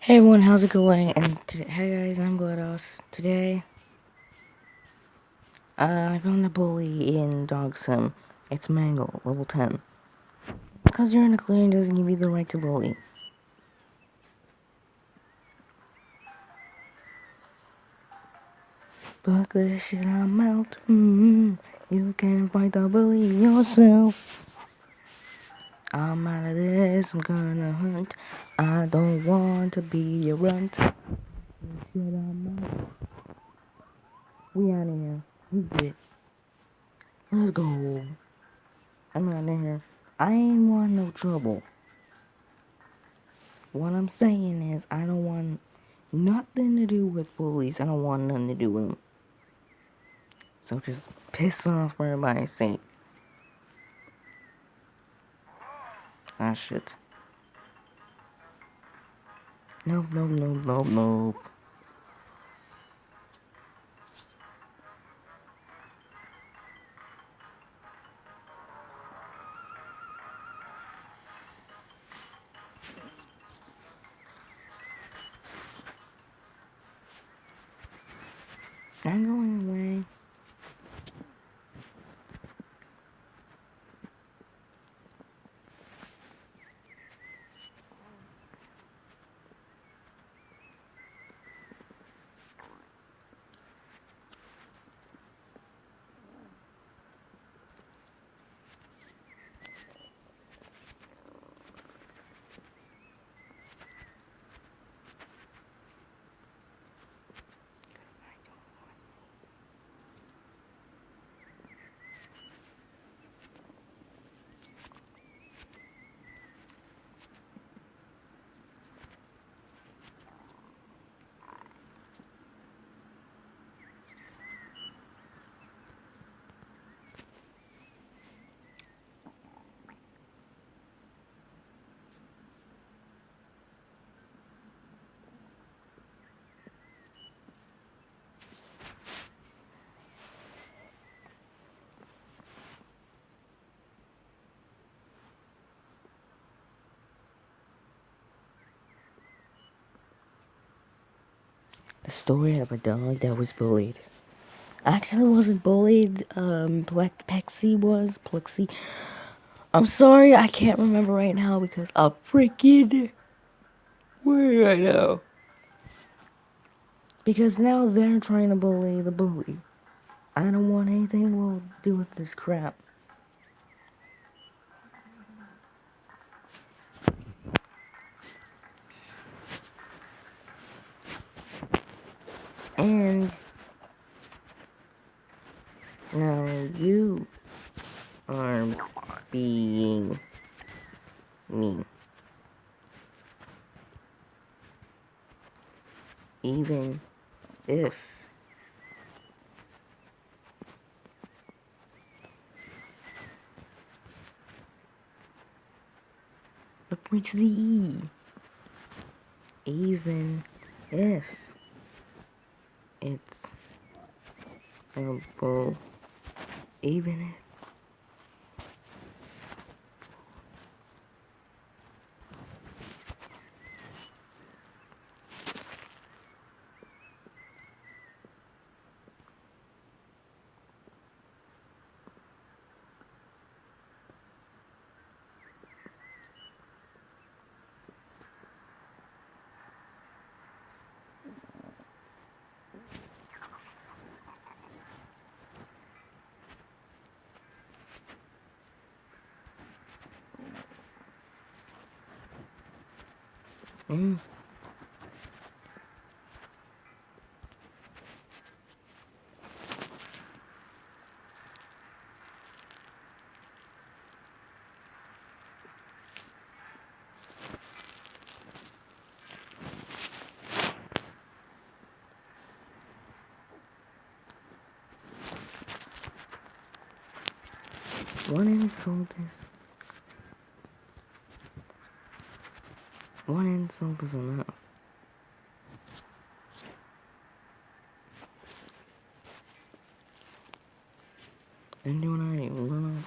Hey everyone, how's it going? Hey guys, I'm GLaDOS. Today, I found a bully in Dog Sim. It's Mangle, level 10. Because you're in a clearing doesn't give you the right to bully. Fuck this shit, I'm out. You can fight the bully yourself. I'm out of this, I'm gonna hunt. I don't want to be a runt. Shit, I'm out. We out of here. Who's it? Let's go. I'm out of here. I ain't want no trouble. What I'm saying is, I don't want nothing to do with bullies. I don't want nothing to do with them. So just piss off for everybody's sake. Ah, shit. Nope, nope, nope, nope, nope. I'm going away. The story of a dog that was bullied. Actually wasn't bullied, Plexi was. Plexi. I'm sorry, I can't remember right now because I'm freaking weird right now. Because now they're trying to bully the bully. I don't want anything to do with this crap. And now you are being mean. Even if look what's the E. Even if it's a bull. Even if mm, one insult is one insult is enough. And you and I wanna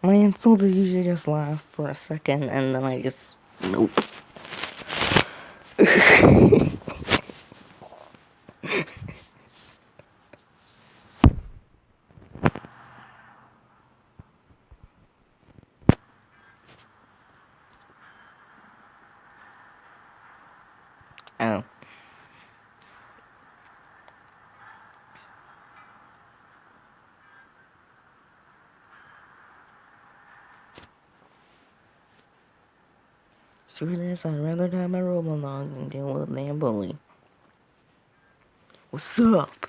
My insults usually just laugh for a second and then I just nope. Oh. Screw this, I'd rather die my Roblox than deal with a damn bully. What's up?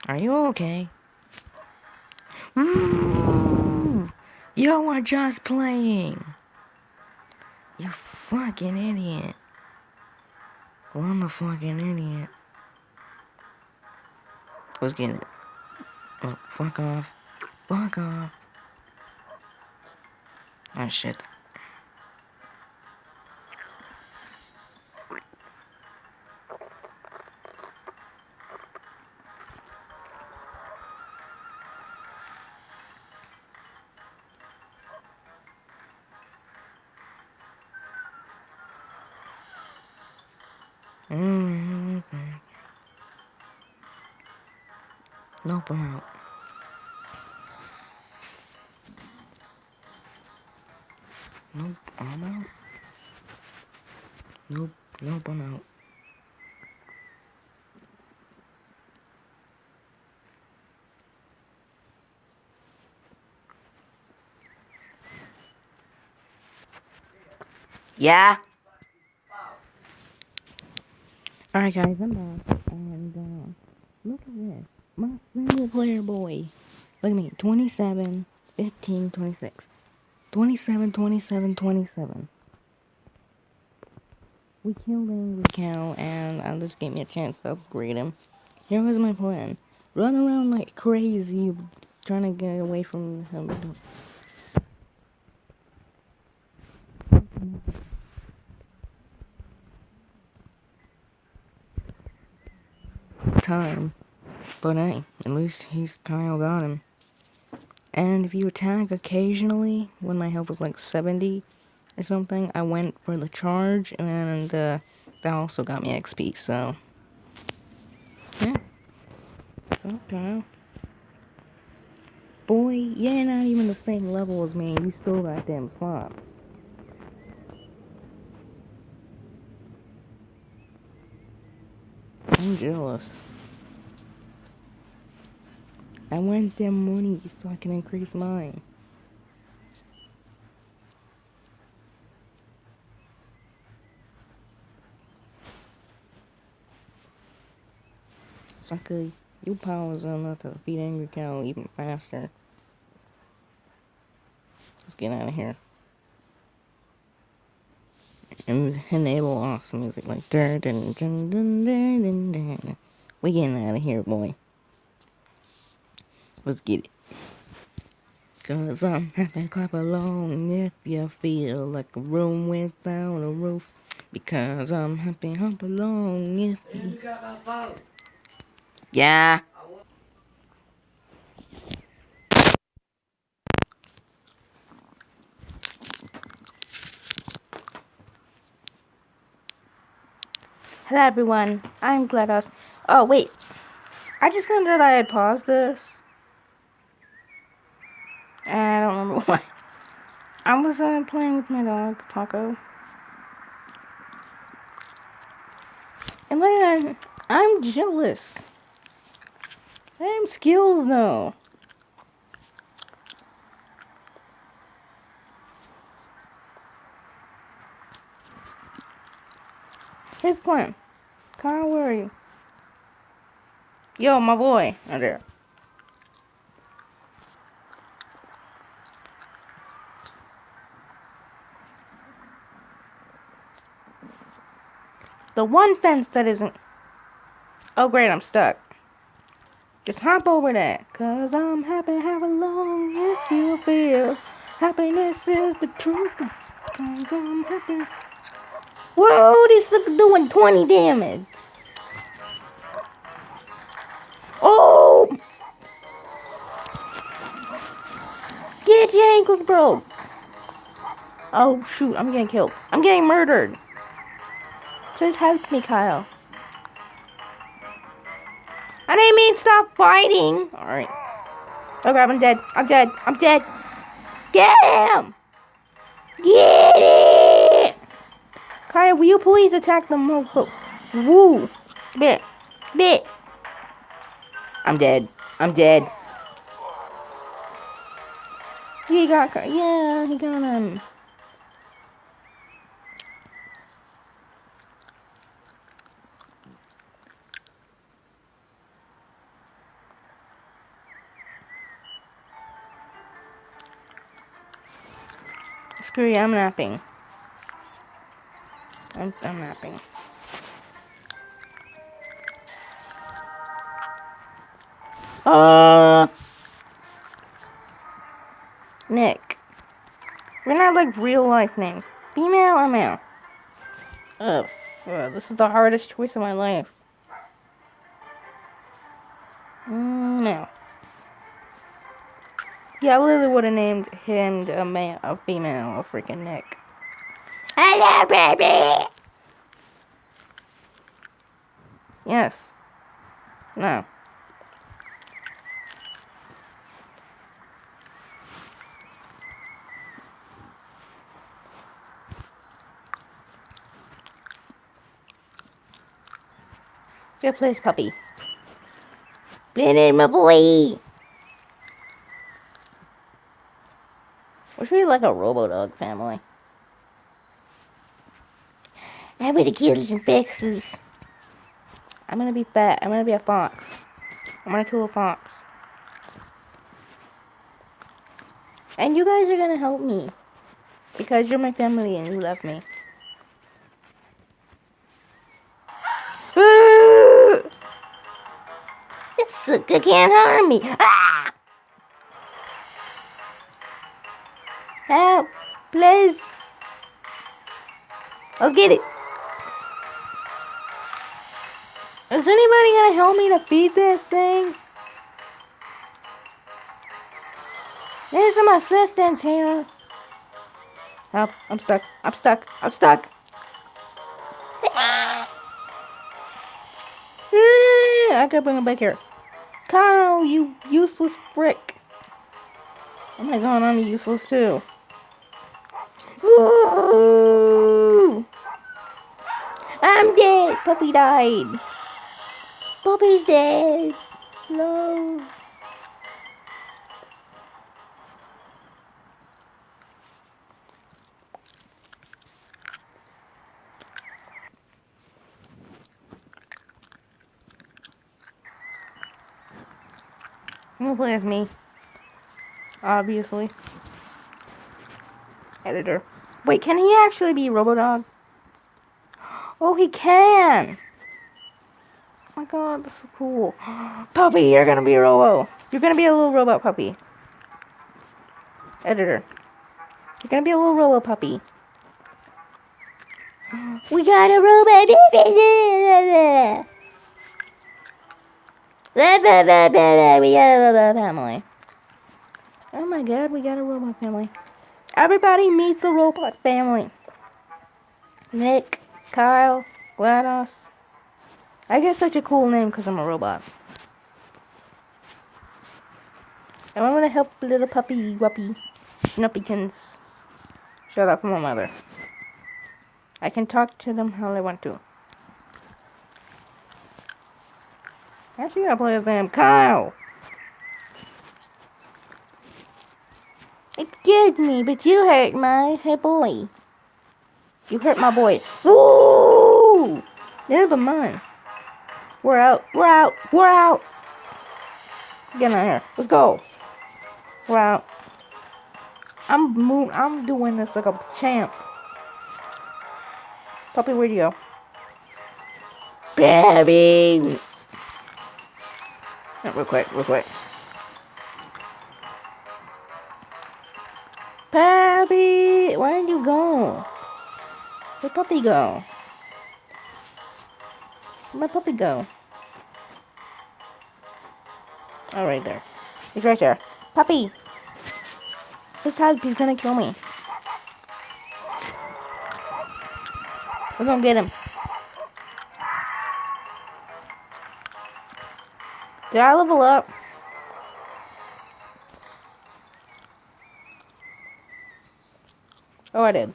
Are you okay? You are just playing. You fucking idiot. Well, I'm a fucking idiot. Let's get it. Oh, fuck off. Fuck off. Oh, shit. Nope, I'm out. Nope, I'm out. Nope, nope, I'm out. Yeah? Alright guys, I'm back. And, look at this. My single player boy. Look at me. 27, 15, 26. 27, 27, 27. We killed Angry Cow, and this gave me a chance to upgrade him. Here was my plan. Run around like crazy, trying to get away from him. Time. But hey, at least he's Kyle got him. And if you attack occasionally, when my health was like 70 or something, I went for the charge, and that also got me XP, so... yeah. So, Kyle. Boy, you're not even the same level as me, and you still got damn slots. I'm jealous. I want them money so I can increase mine. Sucker, your powers are enough to defeat Angry Cow even faster. Let's get out of here. And enable awesome music like dun dun dun dun dun dun dun. We getting out of here, boy. Let's get it. Cause I'm happy, clap along if you feel like a room without a roof. Because I'm happy, hop along if you got my phone. Yeah. Hello everyone, I'm GLaDOS. Oh wait, I just found out I had paused this. And I don't remember why. I was playing with my dog, Taco. And then I'm jealous. I have skills though. Here's the plan. Kyle, where are you? Yo, my boy. Oh, there. The one fence that isn't... oh great, I'm stuck. Just hop over that. Cause I'm happy, have a long if you feel. Happiness is the truth. Cause I'm happy. Whoa, this sucker doing 20 damage. Oh! Get your ankles broke! Oh shoot, I'm getting killed. I'm getting murdered! Please help me, Kyle. I didn't mean stop fighting! Alright. Oh crap, I'm dead. I'm dead. I'm dead. Get him! Get it! Kyle, will you please attack the mofo? Woo! Bit. Bit. I'm dead. I'm dead. He got... Yeah, he got him. Screw you, I'm napping. I'm napping. Nick. We're not like real life names. Female or male? Ugh. This is the hardest choice of my life. No. Yeah, I literally would have named him a female, a freaking Nick. Hello, baby! Yes. No. Good place, puppy. Blended, my boy! Wish we had like a Robo-Dog family. I'm gonna kill some foxes. I'm gonna be fat. I'm gonna be a fox. I'm gonna kill a fox. And you guys are gonna help me. Because you're my family and you love me. This sucker can't harm me. Ah! Help, please. Let's get it. Is anybody gonna help me to feed this thing? There's some assistance here. Help, I'm stuck. I'm stuck. I'm stuck. I gotta bring him back here. Kyle, you useless prick. Oh my god, I'm useless too. Ooh. I'm dead. Puppy died. Puppy's dead. No. I'm gonna play as me. Obviously. Editor. Wait, can he actually be Robodog? Oh, he can! Oh my god, that's so cool. Puppy, you're gonna be a Robo. You're gonna be a little robot puppy. Editor. You're gonna be a little Robo puppy. We got a robot. We got a robot family. Oh my god, we got a robot family. Everybody meet the robot family. Nick, Kyle, GLaDOS. I get such a cool name because I'm a robot. And I'm gonna help little puppy wuppy schnuppykins. Shut up, my mother. I can talk to them how I want to. Actually, I play with them. Kyle! Excuse me, but you hurt my boy. You hurt my boy. Woo! Never mind. We're out. We're out. We're out. Get out here. Let's go. We're out. I'm doing this like a champ. Puppy, where'd you go? Baby. No, real quick, real quick. Pappy, where did you go? Where'd Puppy go? Where'd my puppy go? Oh, right there. He's right there. Puppy! This help, he's gonna kill me. We're gonna get him. Did I level up? Oh, I did.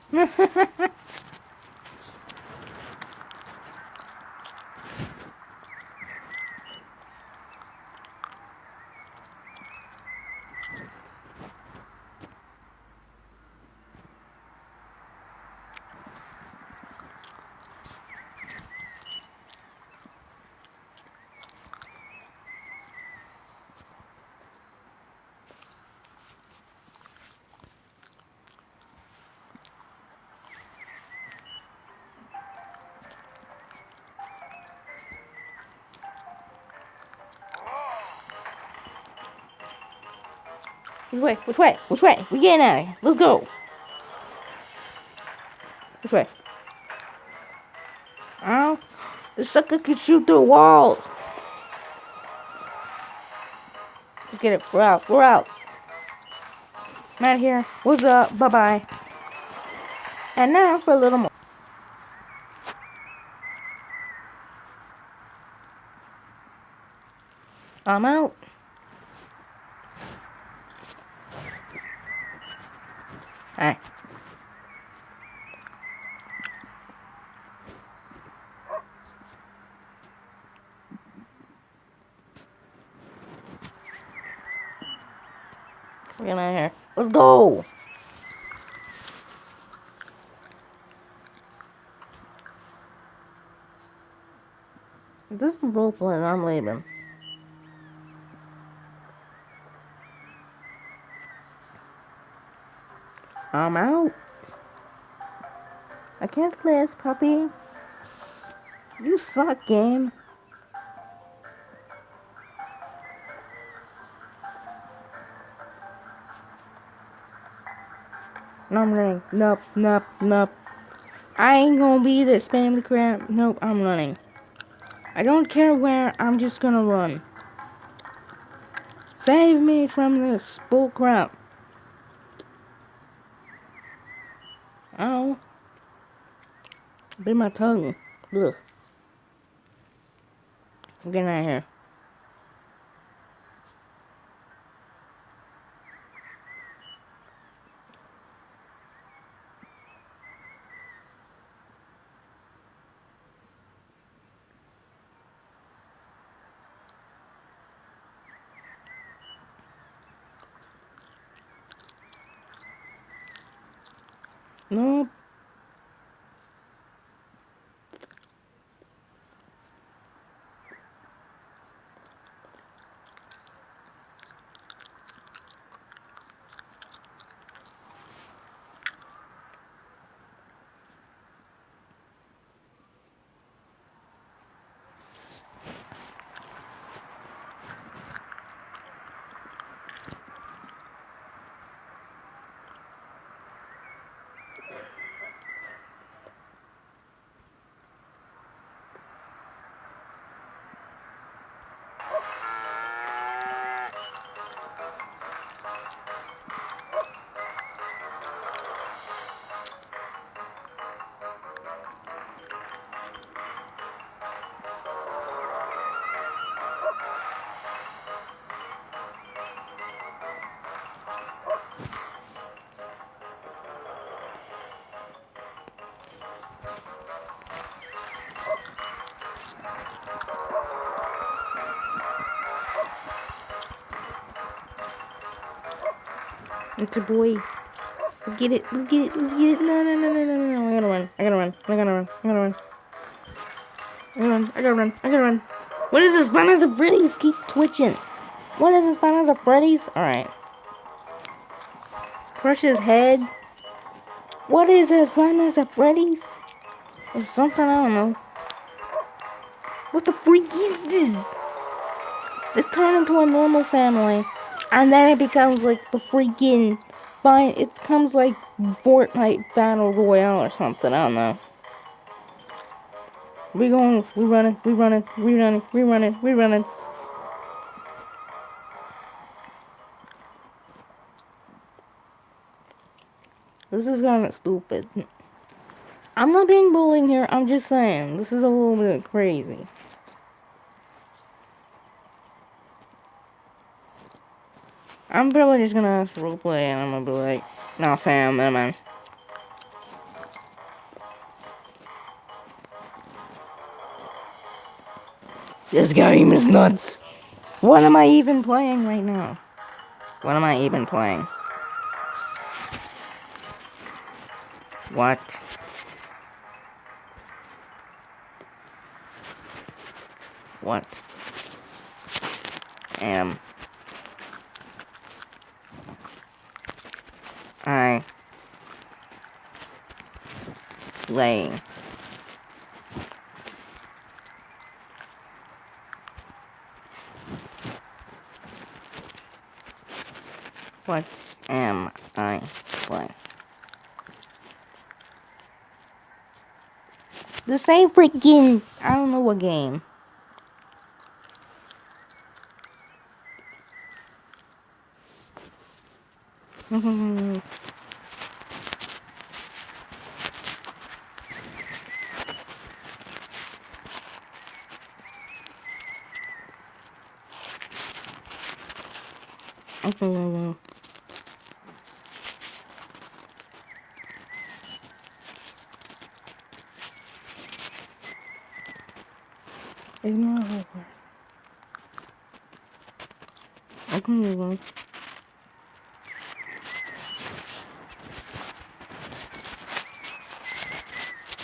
Which way? Which way? Which way? We getting out of here. Let's go. Which way? Oh, the sucker can shoot through walls. Let's get it. We're out. We're out. I'm out of here. What's up? Bye-bye. And now for a little more. I'm out. Alright. We're getting out of here. Let's go. This is roleplay and I'm leaving. I'm out. I can't play this, puppy. You suck, game. No, I'm running. Nope, nope, nope. I ain't gonna be this family crap. Nope, I'm running. I don't care where, I'm just gonna run. Save me from this bull crap. Ow. Bit my tongue. Ugh. I'm getting out of here. Nope. It's a boy. Let's get it. Let's get it. Let's get it. No, no, no, no, no, no, no. I gotta run. I gotta run. I gotta run. I gotta run. I gotta run. I gotta run. I gotta run. What is this? Banners of Freddy's keep twitching. What is this? Banners of Freddy's? Alright. Crush his head. What is this? Banners of Freddy's? It's something I don't know. What the freak is this? It's turned into a normal family. And then it becomes like the freaking it becomes like Fortnite Battle Royale or something, I don't know. We running. This is kind of stupid. I'm not being bullying here. I'm just saying. This is a little bit crazy. I'm probably just gonna ask roleplay and I'm gonna be like, nah fam, man. This game is nuts. What am I even playing right now? What am I even playing? What? What am I playing? What am I playing? The same freaking... I don't know what game. Ignore her.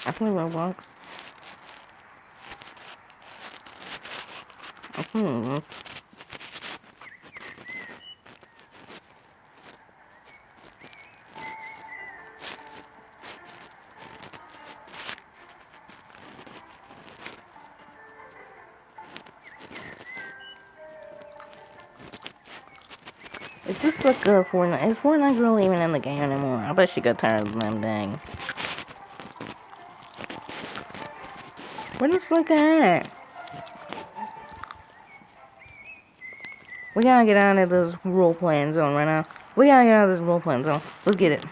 I play Roblox. I play Roblox. It's just like a Fortnite. Is Fortnite really even in the game anymore? I bet she got tired of them dang. We're just looking at it. We gotta get out of this role-playing zone right now. We gotta get out of this role-playing zone. Let's get it.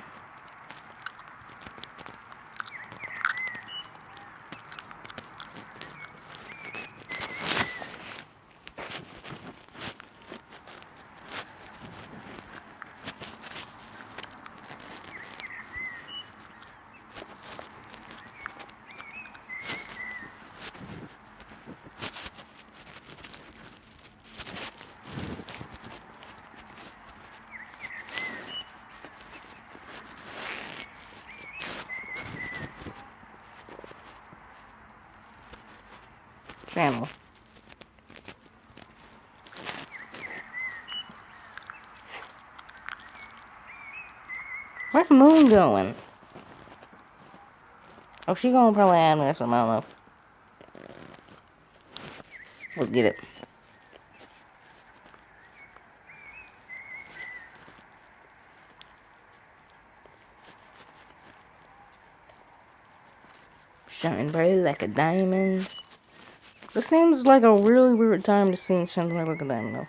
Channel. Where's Moon going? Oh, she gonna probably add me or something, I don't know. Let's get it. Shine bright like a diamond. This seems like a really weird time to sing Shine bright like a diamond, though.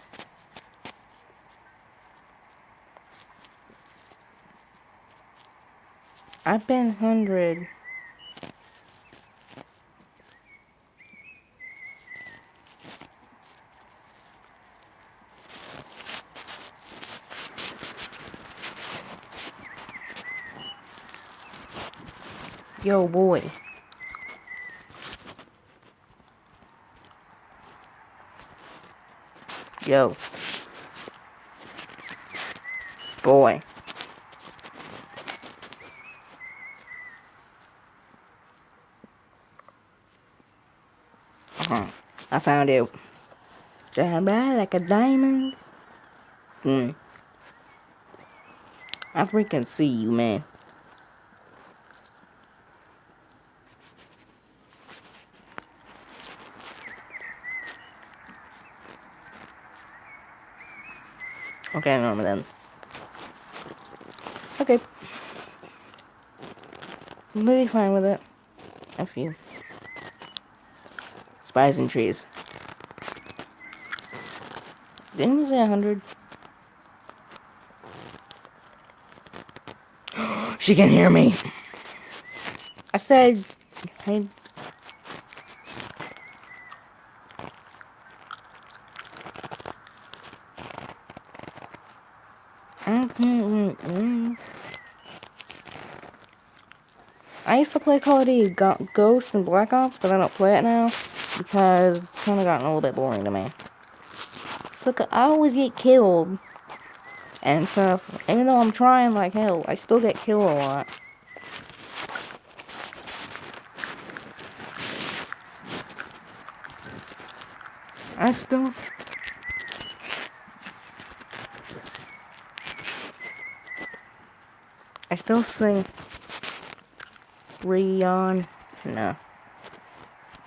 I've been 100. Yo, boy. Yo. Boy. I found it. Shine bright like a diamond. I freaking see you, man. Okay, no, then. Okay. I'm really fine with it. F you. Spies and trees. Didn't you say 100? She can hear me. I said, hey. I used to play Call of Duty Ghosts and Black Ops, but I don't play it now because it's kind of gotten a little bit boring to me. So I always get killed and stuff. Even though I'm trying like hell, I still get killed a lot. I still sing Rihanna. No.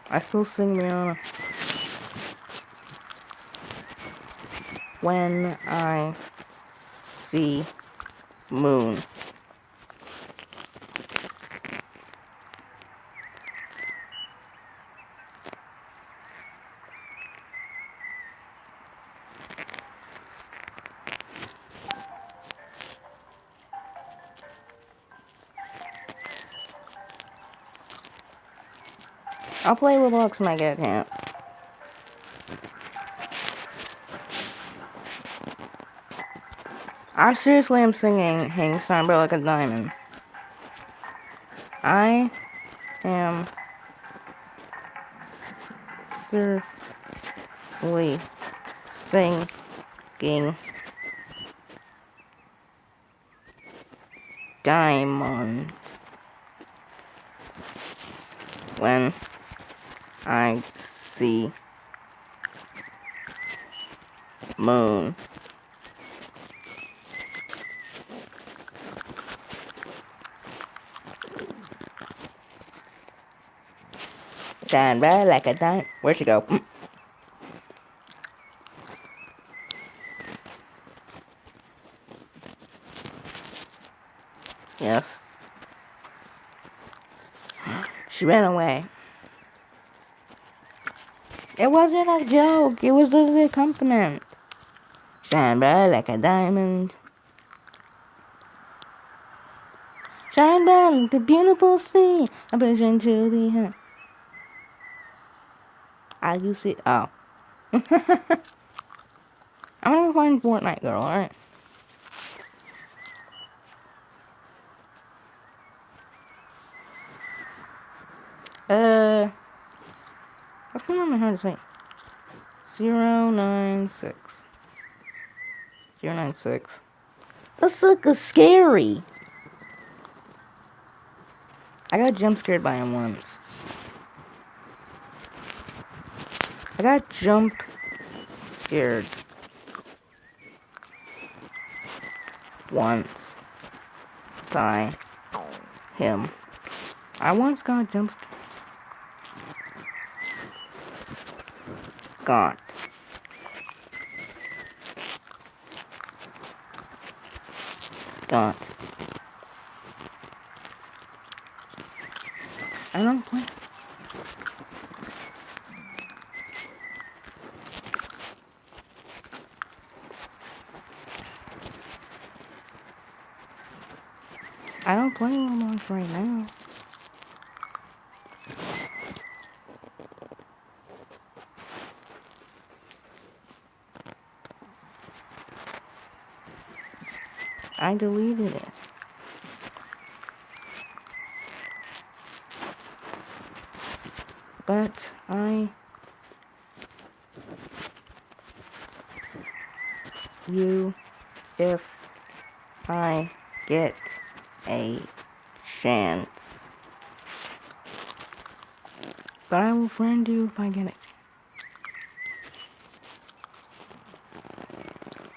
I still sing Rihanna. When I see moon. I'll play Roblox when I get a chance. I seriously am singing Hang Cyber Like a Diamond. I am seriously singing Diamond when I see moon. Shine bright like a diamond. Where'd she go? Yes. She ran away. It wasn't a joke. It was just a compliment. Shine bright like a diamond. Shine bright like the beautiful sea. I push into the hand. You see. Oh. I'm gonna find Fortnite girl, alright? What's going on my hard to say? 096. 096. That's like scary. I got jump scared by him once. I got jump scared once by him. I once got jump scared. Got I don't play. I don't play Roblox right now. I deleted it. But if I get a chance. But I will friend you if I get it.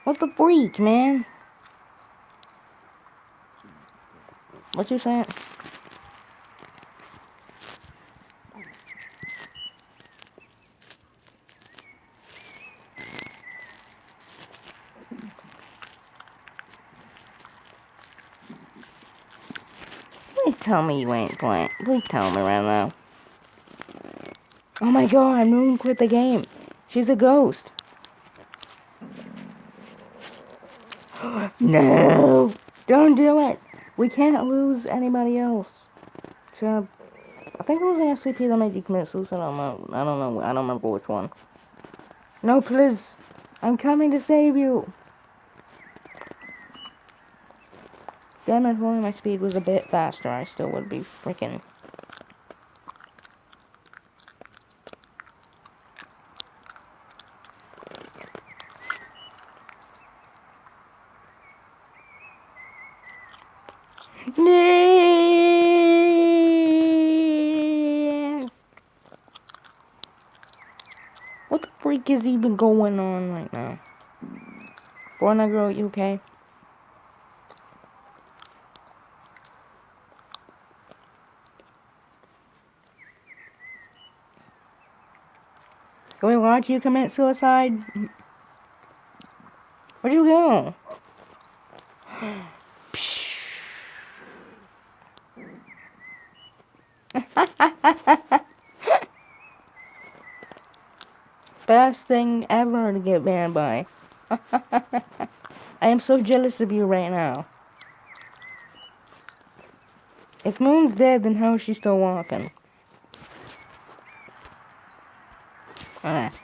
What the freak, man? What you saying? Please tell me you ain't playing. Please tell me right now. Oh my god, Moon quit the game. She's a ghost. No! Don't do it! We can't lose anybody else. So, I think it was the SCP that made you commit suicide. I don't know. I don't remember which one. No, please. I'm coming to save you. Damn it, if only my speed was a bit faster, I still would be freaking... What the freak is even going on right now? Borna girl, you okay? Can we watch you commit suicide? Where'd you go? Best thing ever to get banned by. I am so jealous of you right now. If Moon's dead, then how is she still walking? Alright.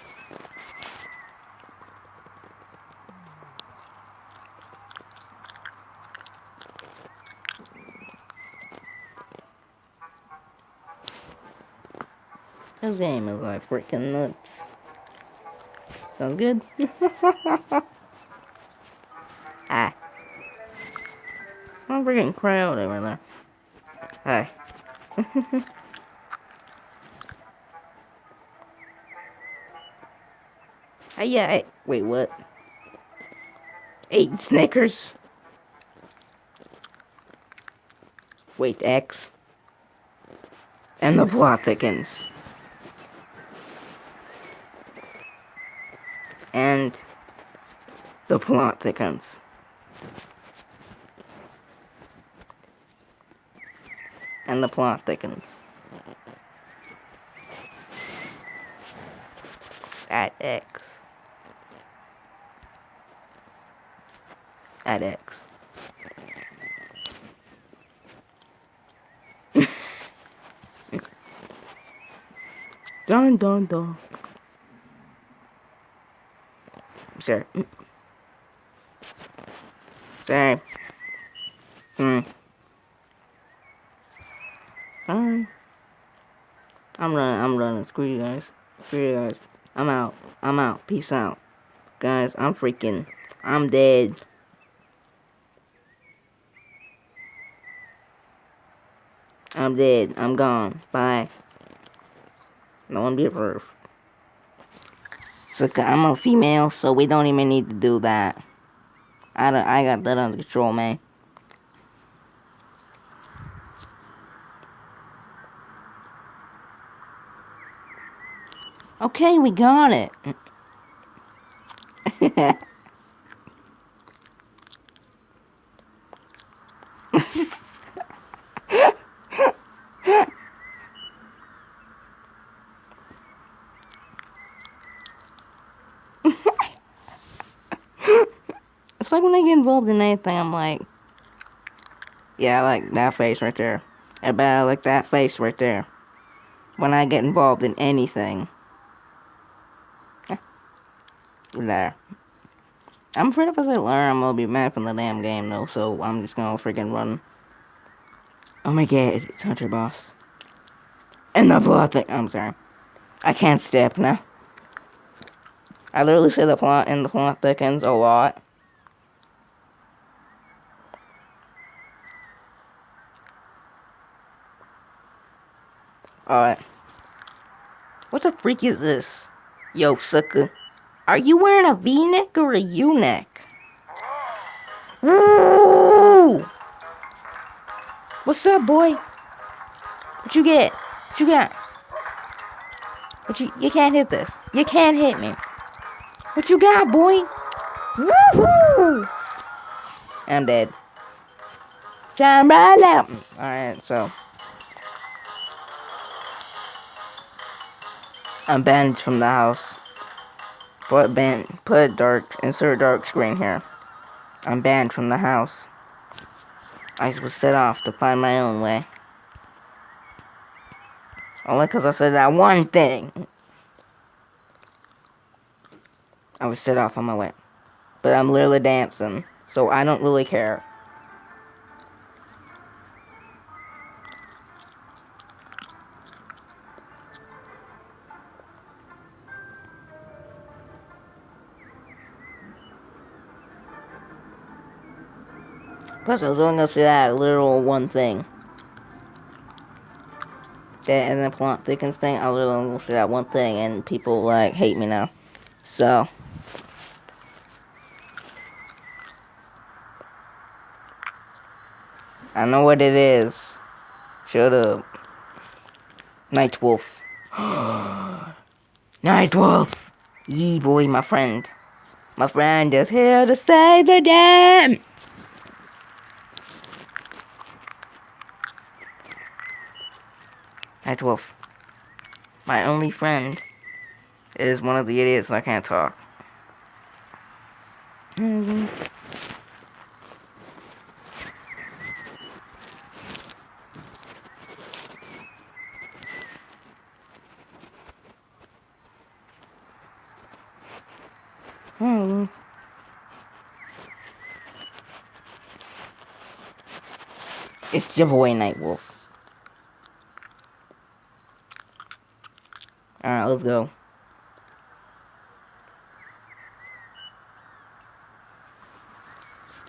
This game is like freaking nuts. Sounds good? Ah. I'm freaking crowd over there. Hi. Hey, yeah, wait, what? 8 Snickers. Wait, X. And the plot thickens. And the plot thickens. And the plot thickens. At X. At X. Dun dun dun. Sure. Sorry. Sorry. I'm running. Screw you guys. Screw you guys. I'm out. Peace out. Guys, I'm dead. I'm dead. I'm gone. Bye. No one be approved. So I'm a female, so we don't even need to do that. I got that under control, man. Okay, we got it. It's like when I get involved in anything, I'm like, yeah, I like that face right there. I like that face right there. When I get involved in anything. There. I'm afraid if I learn, I'm gonna be mad from the damn game, though, so I'm just gonna freaking run. Oh my god, it's Hunter Boss. And the plot thing. I'm sorry. I can't step now. I literally say the plot and the plot thickens a lot. Alright. What the freak is this? Yo, sucker. Are you wearing a V-neck or a U-neck? Woo! What's up, boy? What you get? What you got? You can't hit this. You can't hit me. What you got, boy? Woohoo! I'm dead. Shine bright light. Alright, so. I'm banned from the house. Insert dark screen here. I'm banned from the house. I was set off to find my own way. Only because I said that one thing. I was set off on my way. But I'm literally dancing, so I don't really care. Plus, I was only gonna say that literal one thing. That and the plot thickens thing, I was only gonna say that one thing, and people, like, hate me now. So. I know what it is. Shut up. Nightwolf. Nightwolf! Yee boy, my friend. My friend is here to save the day! Nightwolf. My only friend is one of the idiots that can't talk. It's your boy Nightwolf. Alright, let's go.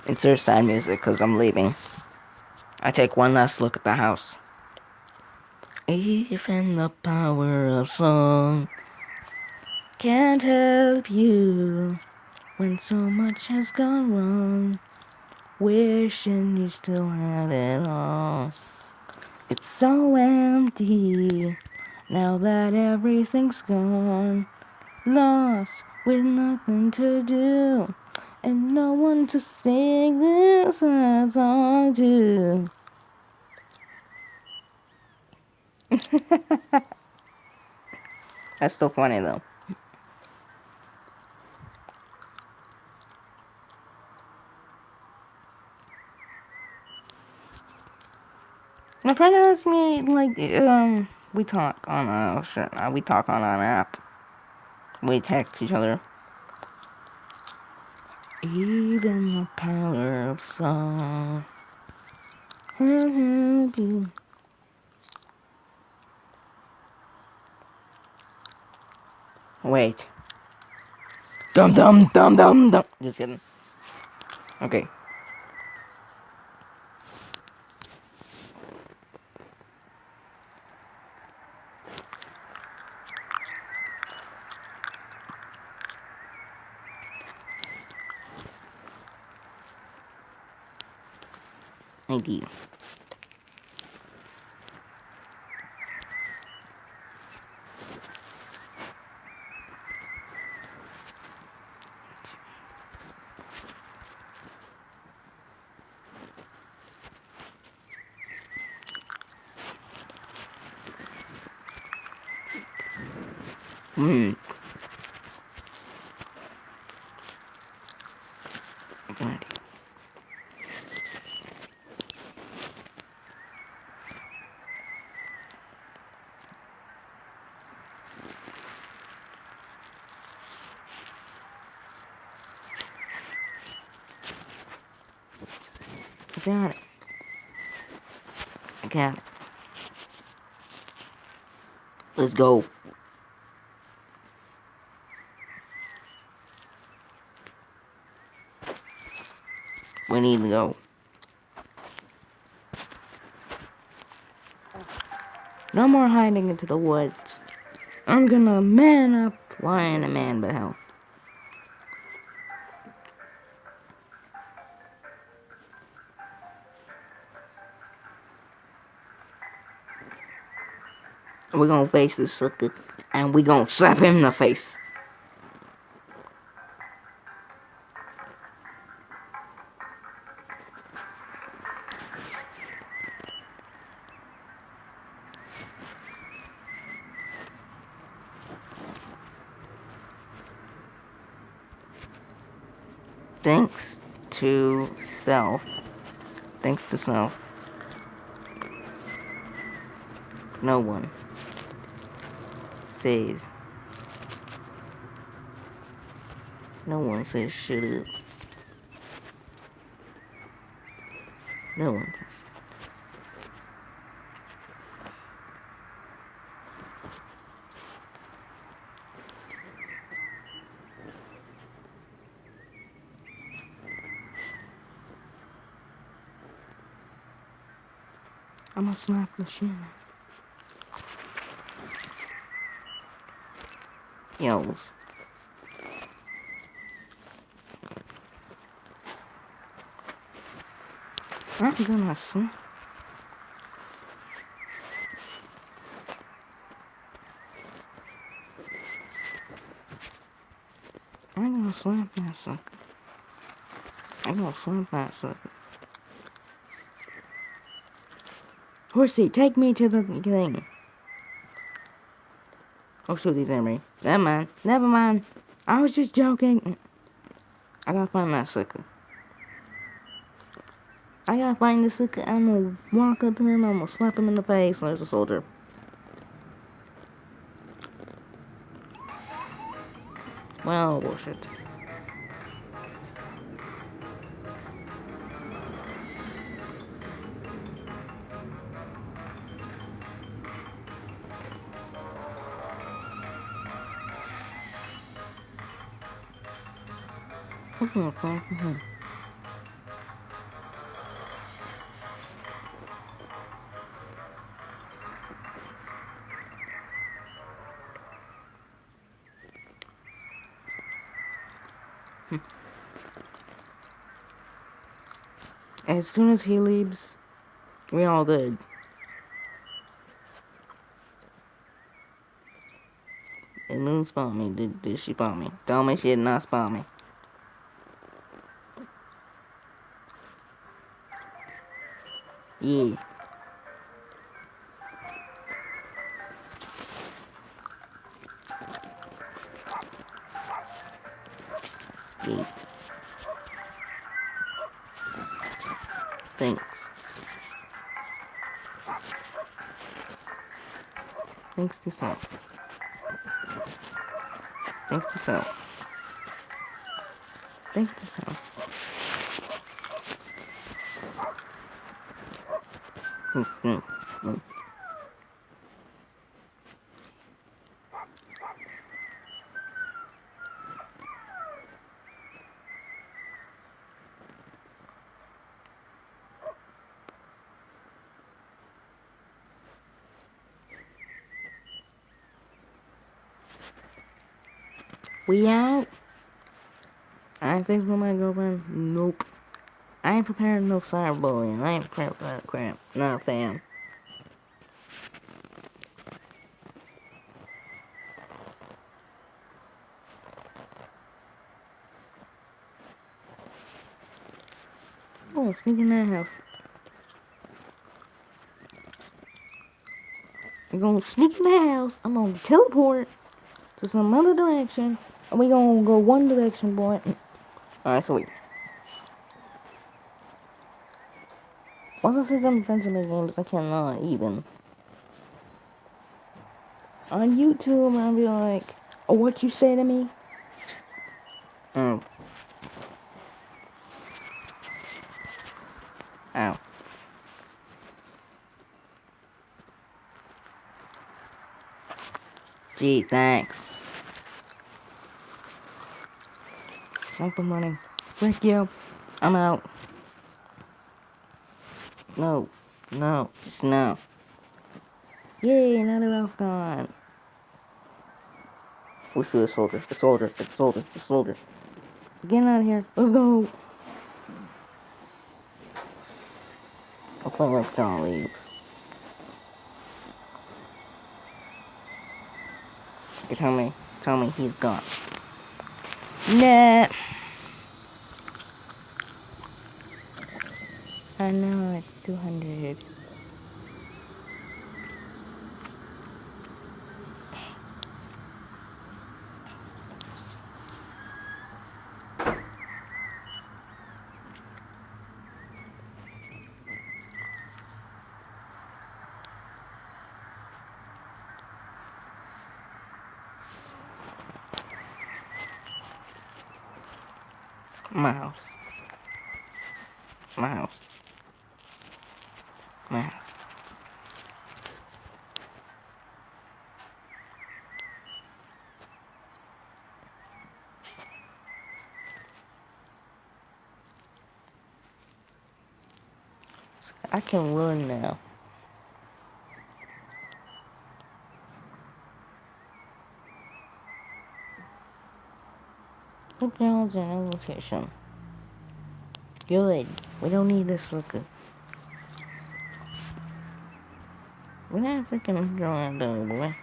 Insert side music, because I'm leaving. I take one last look at the house. Even the power of song can't help you when so much has gone wrong. Wishing you still had it all. It's so empty now that everything's gone. Lost with nothing to do and no one to sing this sad song to. That's still funny though. My friend asked me, like, we talk on an app. We text each other. Even the power of song can help you. Wait. Dum dum dum dum dum. Just kidding. Okay. Thank you. Hmm. I got it. I got it. Let's go. We need to go. No more hiding into the woods. I'm gonna man up, lion a man but hell. We're gonna face this sucker and we gonna slap him in the face. Thanks to self, Thanks to self, no one says, shut up. No one says. I'm gonna slap the shit. Yells. I'm gonna slap. I'm gonna slap that sucker. I'm gonna slap that sucker. Horsey, take me to the thing. Oh shoot, he's at me. Never mind. I was just joking. I gotta find that sucker. I gotta find the sucker. I'm gonna walk up to him. I'm gonna slap him in the face. There's a soldier. Well, bullshit. What's gonna fall from him? As soon as he leaves, we all good. And Moon spawned me. Did she spawn me? Tell me she did not spawn me. Yeah. Yeah. Thanks. Thanks to self. Thanks to self. Thanks to self. We out? I ain't fixing my girlfriend? Nope. I ain't preparing no cyberbullying. I ain't prepared for that crap. Nah, fam. Oh, sneak in that house. I'm gonna sneak in the house. I'm gonna teleport to some other direction. And we gonna go one direction, boy. Alright, sweet. Once I see some friends in the games, I cannot even. On YouTube, I'll be like, oh, what you say to me? Oh. Ow. Gee, thanks. Thanks for running. Thank you. I'm out. No. No. Just no. Yay, another elf gone. We shoot a soldier. A soldier. A soldier. A soldier. Get out of here. Let's go. I'll play like John leaves. You tell me he's gone. Nah. I know it's 200. Mouse. Mouse. Mouse. I can run now. Put down in location. Good. We don't need this looker. We're not freaking drawing though, boy.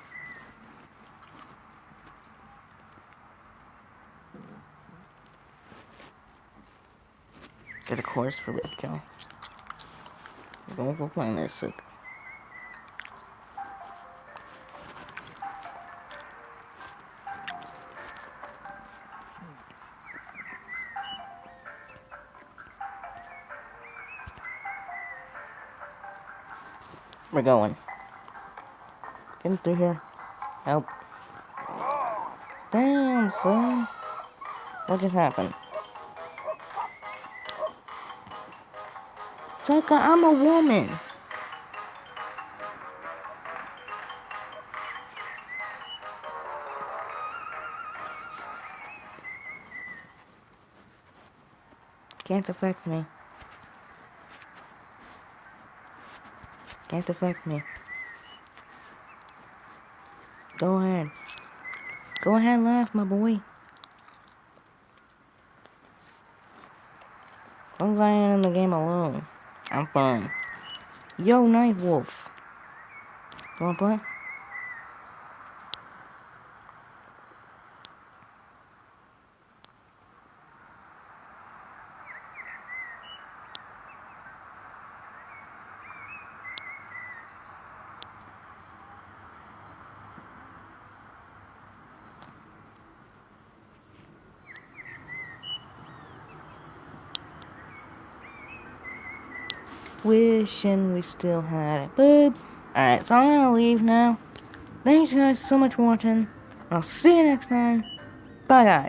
Get a course for it, y'all. We're gonna go find this sucker. We're going. Getting through here. Help. Damn, son. What just happened? Sucker, I'm a woman. Can't affect me. Can't affect me. Go ahead. Go ahead, laugh, my boy. As long as I ain't in the game alone, I'm fine. Yo, Night Wolf. You wanna play? Wishing we still had it. Boop. Alright, so I'm gonna leave now. Thanks guys so much for watching. I'll see you next time. Bye guys.